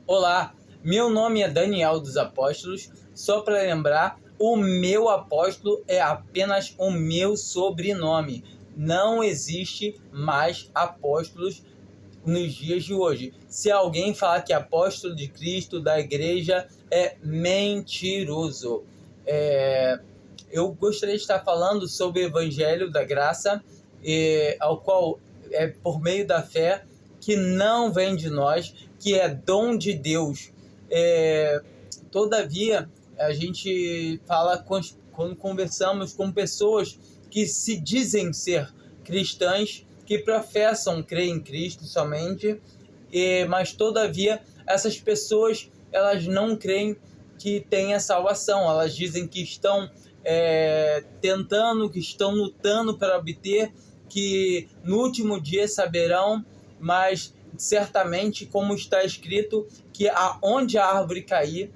Olá, meu nome é Daniel dos Apóstolos. Só para lembrar, o meu apóstolo é apenas o meu sobrenome. Não existe mais apóstolos nos dias de hoje. Se alguém falar que é apóstolo de Cristo, da igreja, é mentiroso. Eu gostaria de estar falando sobre o Evangelho da Graça, ao qual é por meio da fé, que não vem de nós, que é dom de Deus. Todavia, a gente fala quando conversamos com pessoas que se dizem ser cristãs, que professam crer em Cristo somente, mas todavia essas pessoas elas não creem que tenha salvação. Elas dizem que estão tentando, que estão lutando para obter, que no último dia saberão, mas certamente, como está escrito, que aonde a árvore cair,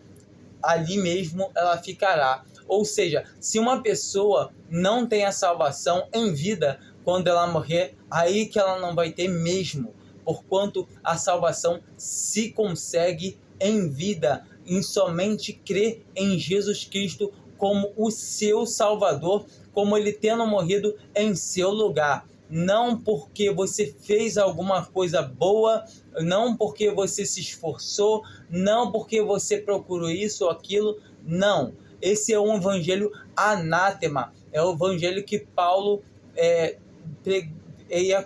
ali mesmo ela ficará. Ou seja, se uma pessoa não tem a salvação em vida, quando ela morrer, aí que ela não vai ter mesmo, porquanto a salvação se consegue em vida, em somente crer em Jesus Cristo como o seu Salvador, como ele tendo morrido em seu lugar. Não porque você fez alguma coisa boa, não porque você se esforçou, não porque você procurou isso ou aquilo, não. Esse é um evangelho anátema, é o evangelho que Paulo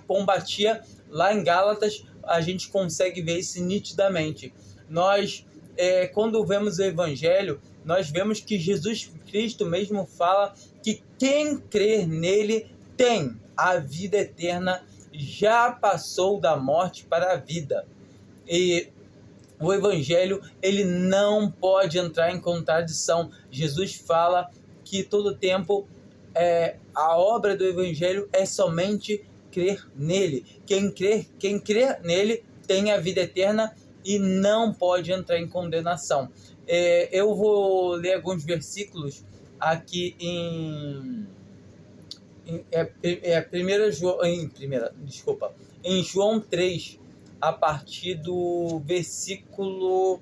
combatia lá em Gálatas. A gente consegue ver isso nitidamente. Nós, quando vemos o evangelho, nós vemos que Jesus Cristo mesmo fala que quem crer nele tem a vida eterna, já passou da morte para a vida. E o evangelho, ele não pode entrar em contradição. Jesus fala que todo tempo a obra do evangelho é somente crer nele. Quem crer nele tem a vida eterna e não pode entrar em condenação. Eu vou ler alguns versículos aqui em João 3, a partir do versículo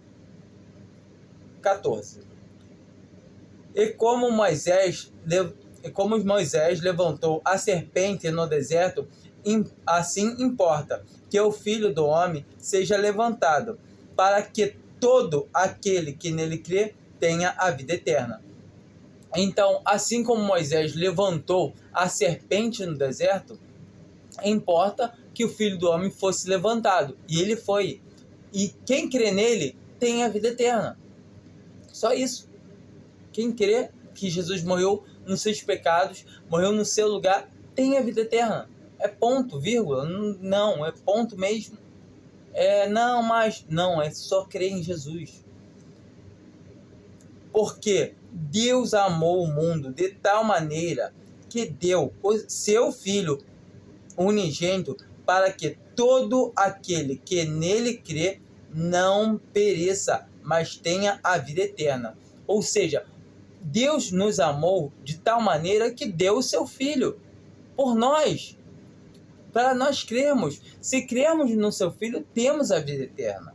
14. E como Moisés levantou a serpente no deserto, assim importa que o Filho do Homem seja levantado, para que todo aquele que nele crê tenha a vida eterna. Então, assim como Moisés levantou a serpente no deserto, importa que o Filho do Homem fosse levantado. E ele foi. E quem crê nele tem a vida eterna. Só isso. Quem crê que Jesus morreu nos seus pecados, morreu no seu lugar, tem a vida eterna. É ponto, vírgula. Não, é ponto mesmo. Não, é só crer em Jesus. Porque Deus amou o mundo de tal maneira que deu o seu Filho unigênito, para que todo aquele que nele crê não pereça, mas tenha a vida eterna. Ou seja, Deus nos amou de tal maneira que deu o seu Filho por nós, para nós crermos. Se crermos no seu Filho, temos a vida eterna.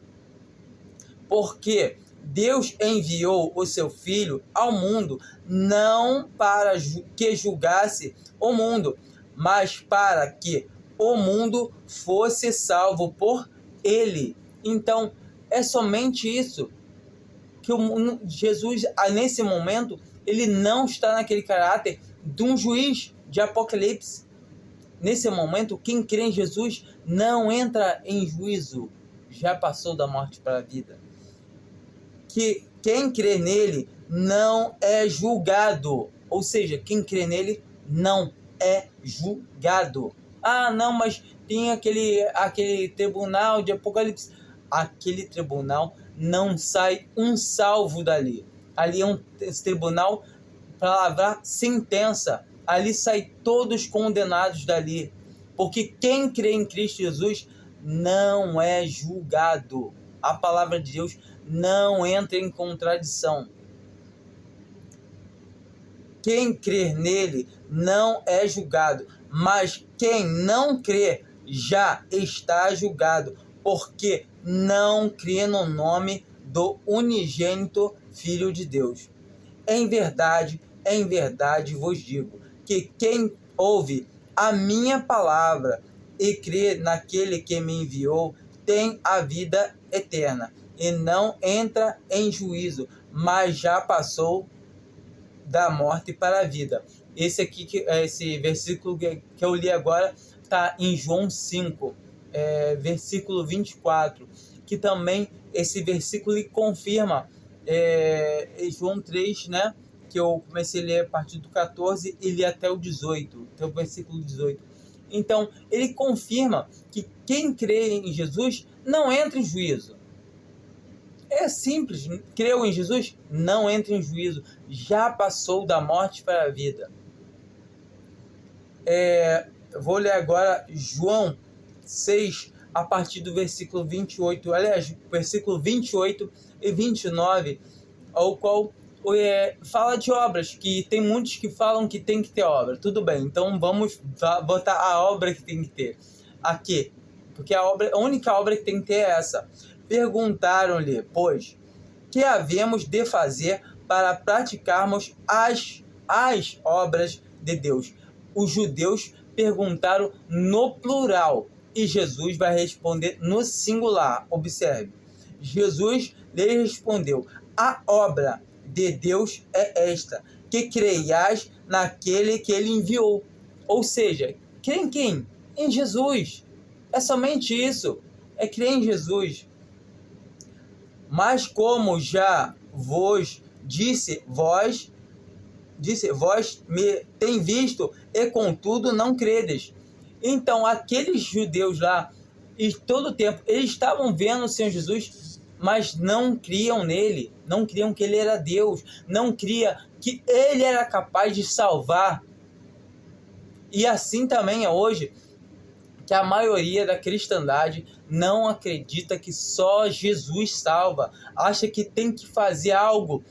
Porque Deus enviou o seu Filho ao mundo não para que julgasse o mundo, mas para que o mundo fosse salvo por ele. Então, é somente isso. Que Jesus, nesse momento, ele não está naquele caráter de um juiz de Apocalipse. Nesse momento, quem crê em Jesus não entra em juízo, já passou da morte para a vida. Que quem crê nele não é julgado, ou seja, quem crê nele não é julgado. Não, mas tem aquele tribunal de Apocalipse. Aquele tribunal não sai um salvo dali. Ali é um tribunal para lavrar sentença. Ali sai todos condenados dali. Porque quem crê em Cristo Jesus não é julgado. A palavra de Deus não entra em contradição. Quem crer nele não é julgado, mas quem não crê já está julgado, porque não crê no nome do unigênito Filho de Deus. Em verdade vos digo, que quem ouve a minha palavra e crê naquele que me enviou, tem a vida eterna, e não entra em juízo, mas já passou da morte para a vida. Esse versículo que eu li agora está em João 5, versículo 24, que também esse versículo confirma João 3, né? Que eu comecei a ler a partir do 14 e li até o 18, até o versículo 18. Então, ele confirma que quem crê em Jesus não entra em juízo. É simples, creu em Jesus, não entra em juízo, já passou da morte para a vida. Vou ler agora João 6, a partir do versículo 28, aliás, versículo 28 e 29, ao qual fala de obras, que tem muitos que falam que tem que ter obra. Tudo bem, então vamos botar a obra que tem que ter aqui, porque a única obra que tem que ter é essa. Perguntaram-lhe, pois, que havemos de fazer para praticarmos as obras de Deus? Os judeus perguntaram no plural e Jesus vai responder no singular. Observe, Jesus lhe respondeu: a obra de Deus é esta, que creiais naquele que ele enviou. Ou seja, crer em quem? Em Jesus. É somente isso, é crer em Jesus. Mas como já vos disse, vós me tem visto, e contudo não credes. Então, aqueles judeus lá, e todo o tempo, eles estavam vendo o Senhor Jesus, mas não criam nele, não criam que ele era Deus, não cria que ele era capaz de salvar. E assim também é hoje, que a maioria da cristandade não acredita que só Jesus salva, acha que tem que fazer algo,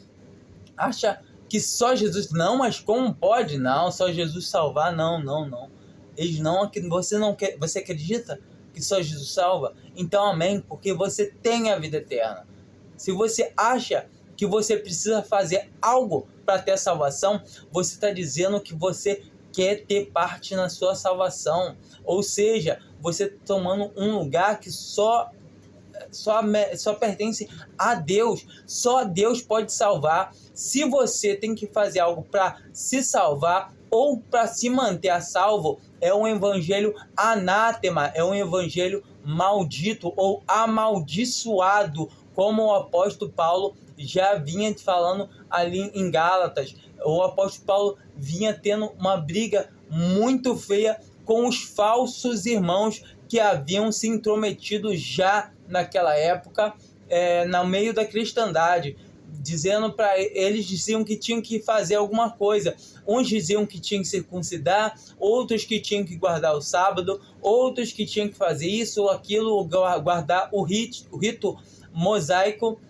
acha que só Jesus, não, mas como pode? Não, só Jesus salvar, não. Eles não, você acredita que só Jesus salva? Então amém, porque você tem a vida eterna. Se você acha que você precisa fazer algo para ter a salvação, você está dizendo que você quer ter parte na sua salvação, ou seja, você tomando um lugar que só pertence a Deus. Só Deus pode salvar. Se você tem que fazer algo para se salvar ou para se manter a salvo, é um evangelho anátema, é um evangelho maldito ou amaldiçoado, como o apóstolo Paulo já vinha falando ali em Gálatas. O apóstolo Paulo vinha tendo uma briga muito feia com os falsos irmãos que haviam se intrometido já naquela época, no meio da cristandade, dizendo para eles, diziam que tinham que fazer alguma coisa. Uns diziam que tinham que circuncidar, outros que tinham que guardar o sábado, outros que tinham que fazer isso ou aquilo, guardar o rito mosaico.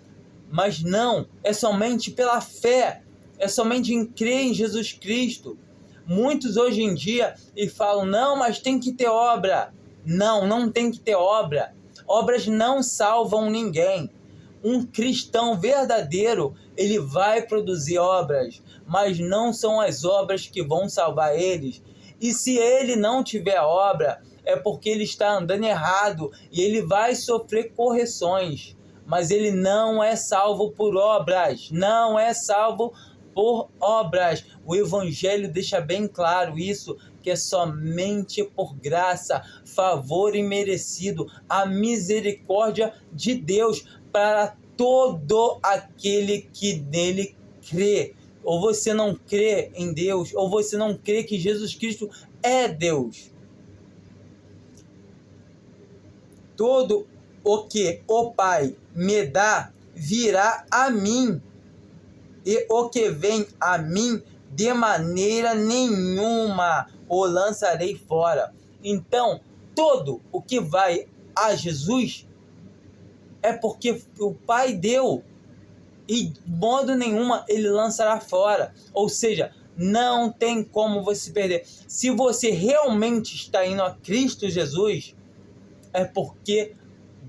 Mas não, é somente pela fé, é somente em crer em Jesus Cristo. Muitos hoje em dia falam, não, mas tem que ter obra. Não tem que ter obra. Obras não salvam ninguém. Um cristão verdadeiro, ele vai produzir obras, mas não são as obras que vão salvar eles. E se ele não tiver obra, é porque ele está andando errado e ele vai sofrer correções. Mas ele não é salvo por obras, não é salvo por obras. O Evangelho deixa bem claro isso, que é somente por graça, favor imerecido, a misericórdia de Deus para todo aquele que nele crê. Ou você não crê em Deus, ou você não crê que Jesus Cristo é Deus. Todo o que o Pai me dá virá a mim, e o que vem a mim, de maneira nenhuma o lançarei fora. Então, todo o que vai a Jesus é porque o Pai deu, e de modo nenhuma ele lançará fora. Ou seja, não tem como você perder. Se você realmente está indo a Cristo Jesus, é porque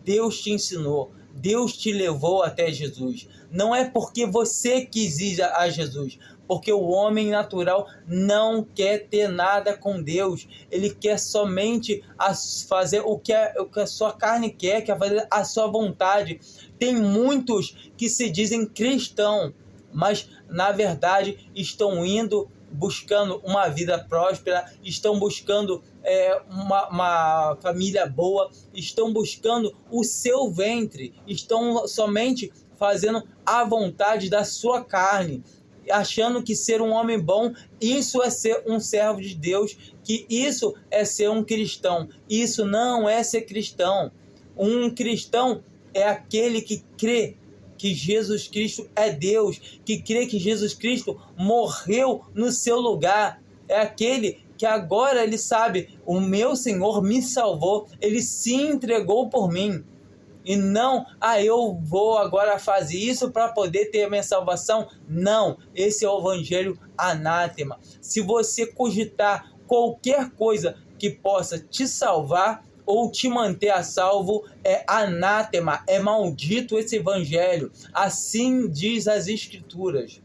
Deus te ensinou, Deus te levou até Jesus. Não é porque você quis ir a Jesus, porque o homem natural não quer ter nada com Deus. Ele quer somente fazer o que a sua carne quer fazer a sua vontade. Tem muitos que se dizem cristãos, mas na verdade estão indo buscando uma vida próspera, estão buscando uma família boa, estão buscando o seu ventre, estão somente fazendo a vontade da sua carne, achando que ser um homem bom, isso é ser um servo de Deus, que isso é ser um cristão. Isso não é ser cristão. Um cristão é aquele que crê que Jesus Cristo é Deus, que crê que Jesus Cristo morreu no seu lugar. É aquele que agora ele sabe, o meu Senhor me salvou, ele se entregou por mim. E não, eu vou agora fazer isso para poder ter a minha salvação. Não, esse é o evangelho anátema. Se você cogitar qualquer coisa que possa te salvar ou te manter a salvo, é anátema, é maldito esse evangelho. Assim diz as Escrituras.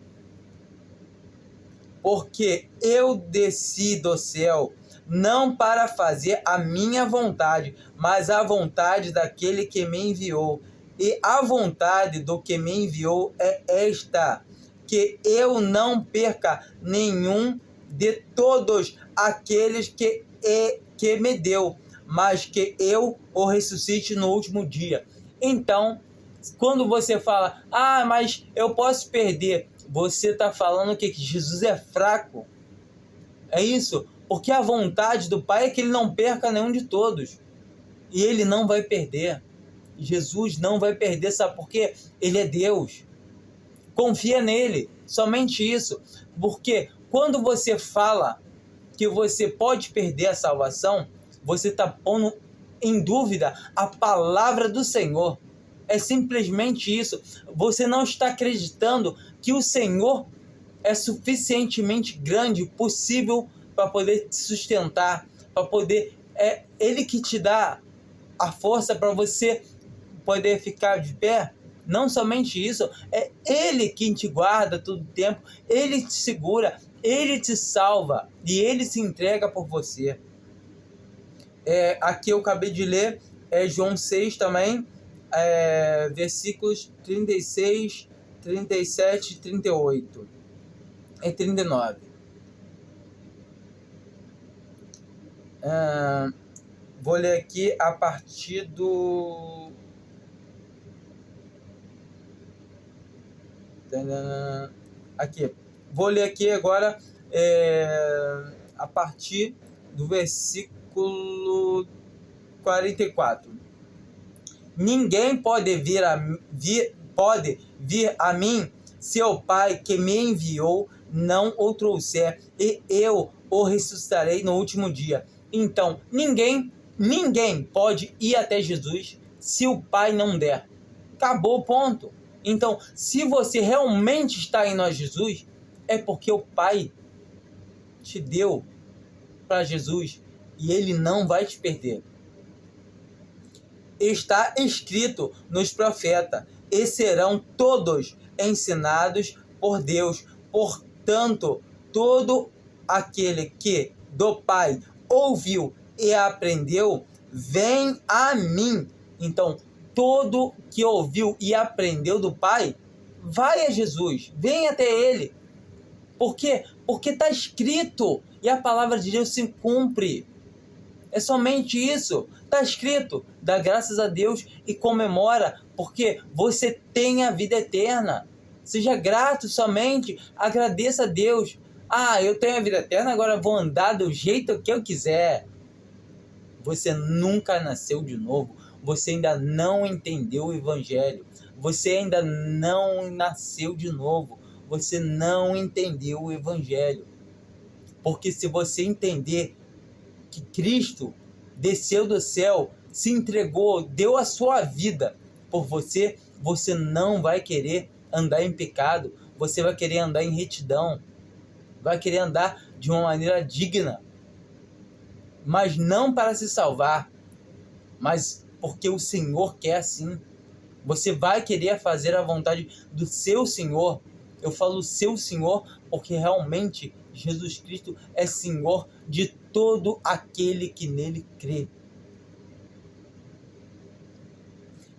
Porque eu desci do céu, não para fazer a minha vontade, mas a vontade daquele que me enviou. E a vontade do que me enviou é esta, que eu não perca nenhum de todos aqueles que me deu, mas que eu o ressuscite no último dia. Então, quando você fala, mas eu posso perder, você está falando que Jesus é fraco. É isso, porque a vontade do Pai é que ele não perca nenhum de todos. E ele não vai perder. Jesus não vai perder, sabe por quê? Ele é Deus. Confia nele, somente isso. Porque quando você fala que você pode perder a salvação, você está pondo em dúvida a palavra do Senhor. É simplesmente isso. Você não está acreditando que o Senhor é suficientemente grande, possível para poder te sustentar, para poder... É Ele que te dá a força para você poder ficar de pé. Não somente isso, é Ele quem te guarda todo o tempo, Ele te segura, Ele te salva e Ele se entrega por você. Aqui eu acabei de ler, João 6 também, versículos 36, 37 e 38. 39. Vou ler aqui a partir do... Aqui. Vou ler aqui agora a partir do versículo 44. Ninguém pode vir a mim se o Pai que me enviou não o trouxer, e eu o ressuscitarei no último dia. Então, ninguém pode ir até Jesus se o Pai não der. Acabou, ponto. Então, se você realmente está indo a Jesus, é porque o Pai te deu para Jesus e Ele não vai te perder. Está escrito nos profetas, e serão todos ensinados por Deus. Portanto, todo aquele que do Pai ouviu e aprendeu, vem a mim. Então, todo que ouviu e aprendeu do Pai, vai a Jesus, vem até Ele. Por quê? Porque está escrito e a palavra de Deus se cumpre. É somente isso. Está escrito. Dá graças a Deus e comemora, porque você tem a vida eterna. Seja grato somente. Agradeça a Deus. Eu tenho a vida eterna, agora vou andar do jeito que eu quiser. Você nunca nasceu de novo. Você ainda não entendeu o Evangelho. Você ainda não nasceu de novo. Você não entendeu o Evangelho. Porque se você entender que Cristo desceu do céu, se entregou, deu a sua vida por você, você não vai querer andar em pecado, você vai querer andar em retidão, vai querer andar de uma maneira digna, mas não para se salvar, mas porque o Senhor quer assim. Você vai querer fazer a vontade do seu Senhor. Eu falo seu Senhor porque realmente Jesus Cristo é Senhor de todo aquele que nele crê.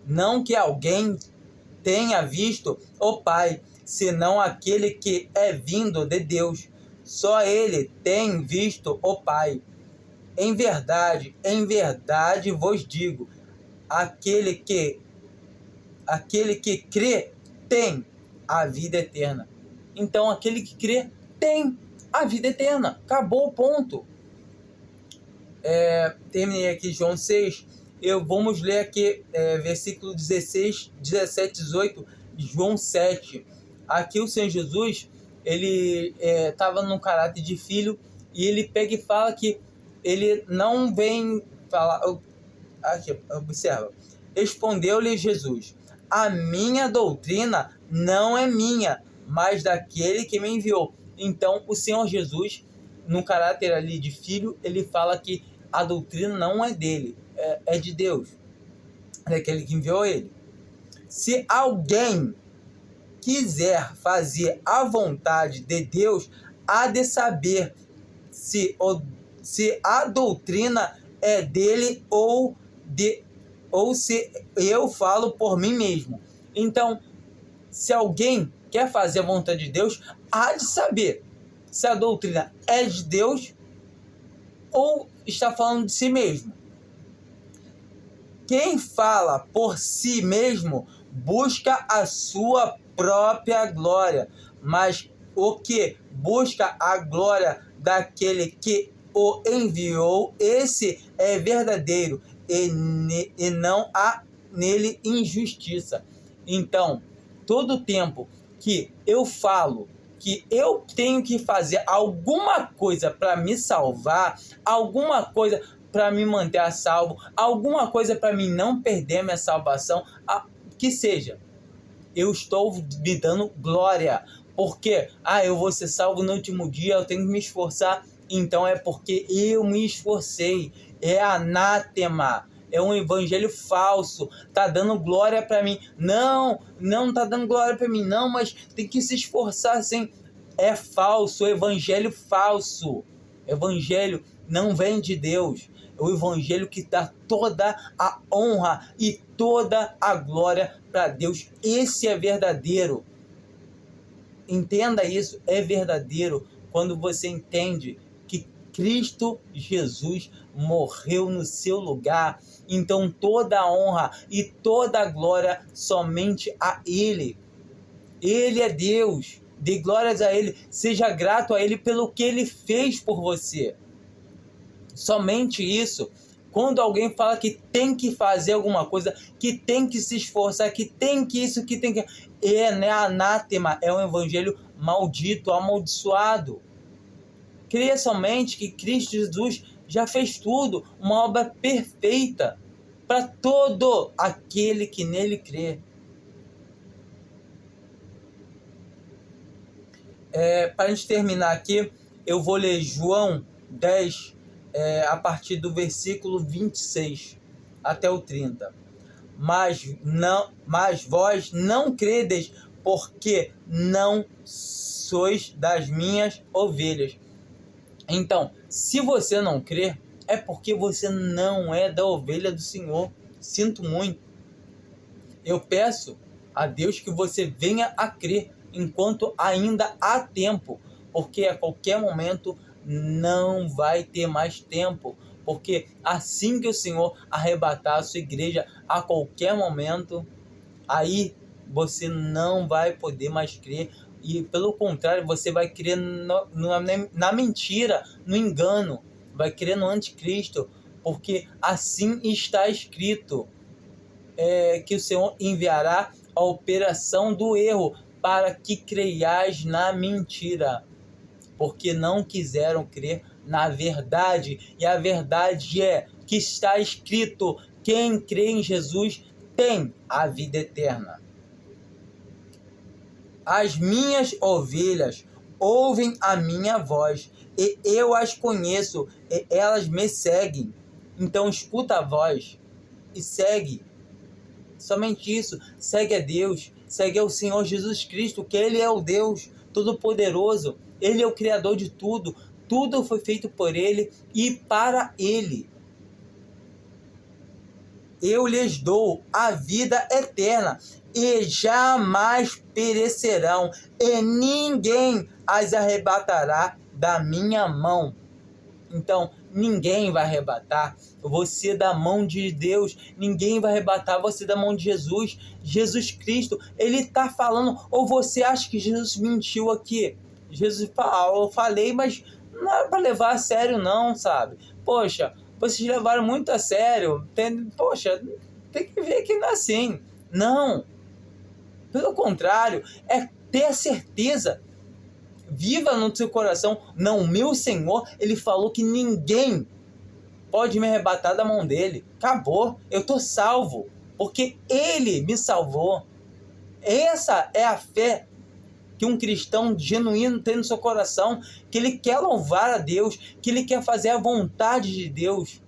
Não que alguém tenha visto o Pai, senão aquele que é vindo de Deus. Só ele tem visto o Pai. Em verdade vos digo, aquele que crê tem a vida eterna. Então, aquele que crê tem a vida eterna. Acabou o ponto. Terminei aqui João 6. Vamos ler aqui versículo 16, 17, 18 de João 7. Aqui o Senhor Jesus, ele estava no caráter de filho, e ele pega e fala que ele não vem falar... Aqui, observa. Respondeu-lhe Jesus: a minha doutrina não é minha, mas daquele que me enviou. Então, o Senhor Jesus, no caráter ali de filho, ele fala que a doutrina não é dele, é de Deus, é daquele que enviou ele. Se alguém quiser fazer a vontade de Deus, há de saber se a doutrina é dele ou se eu falo por mim mesmo. Então, se alguém quer fazer a vontade de Deus, há de saber se a doutrina é de Deus ou está falando de si mesmo. Quem fala por si mesmo busca a sua própria glória, mas o que busca a glória daquele que o enviou, esse é verdadeiro, e não há nele injustiça. Então, todo tempo que eu falo que eu tenho que fazer alguma coisa para me salvar, alguma coisa para me manter a salvo, alguma coisa para mim não perder minha salvação, que seja, eu estou me dando glória, porque eu vou ser salvo no último dia, eu tenho que me esforçar. Então é porque eu me esforcei. É anátema, é um evangelho falso, tá dando glória para mim. Não tá dando glória para mim, não, mas tem que se esforçar assim. É falso, evangelho falso. Evangelho não vem de Deus. É o evangelho que dá toda a honra e toda a glória para Deus. Esse é verdadeiro. Entenda isso, é verdadeiro quando você entende que Cristo Jesus morreu no seu lugar. Então toda a honra e toda a glória somente a Ele. Ele é Deus. Dê glórias a Ele. Seja grato a Ele pelo que Ele fez por você. Somente isso. Quando alguém fala que tem que fazer alguma coisa, que tem que se esforçar, que tem que isso, que tem que... anátema, é um evangelho maldito, amaldiçoado. Creia somente que Cristo Jesus já fez tudo, uma obra perfeita para todo aquele que nele crê. Para a gente terminar aqui, eu vou ler João 10, a partir do versículo 26 até o 30. Mas vós não credes, porque não sois das minhas ovelhas. Então, se você não crê, é porque você não é da ovelha do Senhor. Sinto muito. Eu peço a Deus que você venha a crer enquanto ainda há tempo, porque a qualquer momento não vai ter mais tempo, porque assim que o Senhor arrebatar a sua igreja, a qualquer momento, aí você não vai poder mais crer, e pelo contrário, você vai crer na mentira, no engano, vai crer no anticristo, porque assim está escrito, que o Senhor enviará a operação do erro, para que creiais na mentira, porque não quiseram crer na verdade, e a verdade é que está escrito: quem crê em Jesus tem a vida eterna. As minhas ovelhas ouvem a minha voz, e eu as conheço, e elas me seguem. Então escuta a voz. e segue. Somente isso. Segue a Deus, segue ao Senhor Jesus Cristo, que Ele é o Deus Todo-Poderoso. Ele é o Criador de tudo. Tudo foi feito por Ele e para Ele. Eu lhes dou a vida eterna e jamais perecerão, e ninguém as arrebatará da minha mão. Então, ninguém vai arrebatar você da mão de Deus, ninguém vai arrebatar você da mão de Jesus. Jesus Cristo, Ele está falando, ou você acha que Jesus mentiu aqui? Jesus falou, eu falei, mas não era para levar a sério não, sabe? Poxa, vocês levaram muito a sério, poxa, tem que ver que não é assim. Não, pelo contrário, é ter a certeza. Viva no seu coração, não, meu Senhor, Ele falou que ninguém pode me arrebatar da mão dele. Acabou, eu estou salvo, porque Ele me salvou. Essa é a fé que um cristão genuíno tem no seu coração, que ele quer louvar a Deus, que ele quer fazer a vontade de Deus.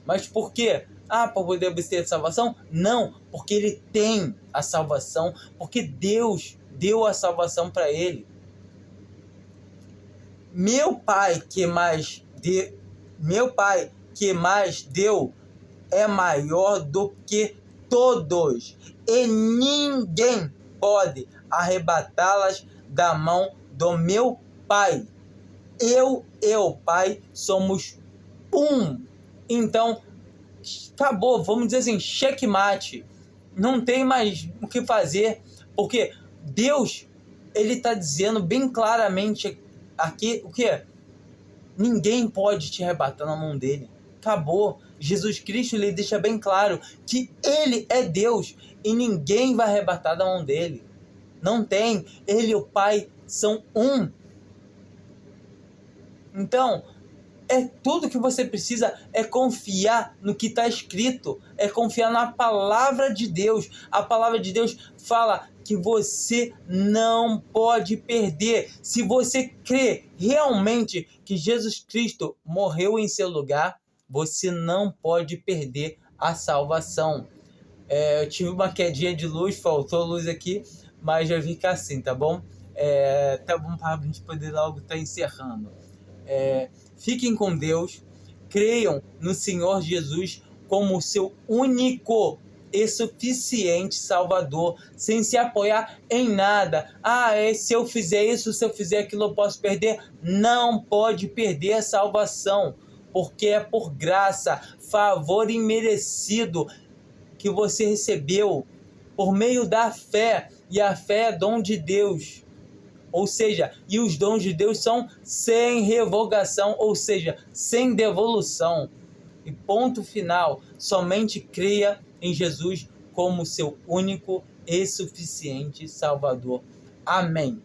Mas por quê? Para poder obter a salvação? Não, porque ele tem a salvação, porque Deus deu a salvação para ele. Meu Pai que mais deu é maior do que todos, e ninguém pode arrebatá-las da mão do meu Pai. Eu e o Pai somos um. Então, acabou, vamos dizer assim, checkmate. Não tem mais o que fazer, porque Deus, Ele está dizendo bem claramente aqui, o que? Ninguém pode te arrebatar na mão dele. Acabou. Jesus Cristo, Ele deixa bem claro que Ele é Deus e ninguém vai arrebatar da mão dele. Não tem. Ele e o Pai são um. Então, tudo que você precisa é confiar no que está escrito, é confiar na palavra de Deus. A palavra de Deus fala que você não pode perder. Se você crê realmente que Jesus Cristo morreu em seu lugar, você não pode perder a salvação. Eu tive uma quedinha de luz, faltou luz aqui, mas já fica assim, tá bom? Tá bom para a gente poder logo estar encerrando. Fiquem com Deus, creiam no Senhor Jesus como seu único e suficiente Salvador, sem se apoiar em nada. Se eu fizer isso, se eu fizer aquilo, eu posso perder. Não pode perder a salvação, porque é por graça, favor imerecido que você recebeu por meio da fé, e a fé é dom de Deus. Ou seja, e os dons de Deus são sem revogação, ou seja, sem devolução. E ponto final, somente creia em Jesus como seu único e suficiente Salvador. Amém.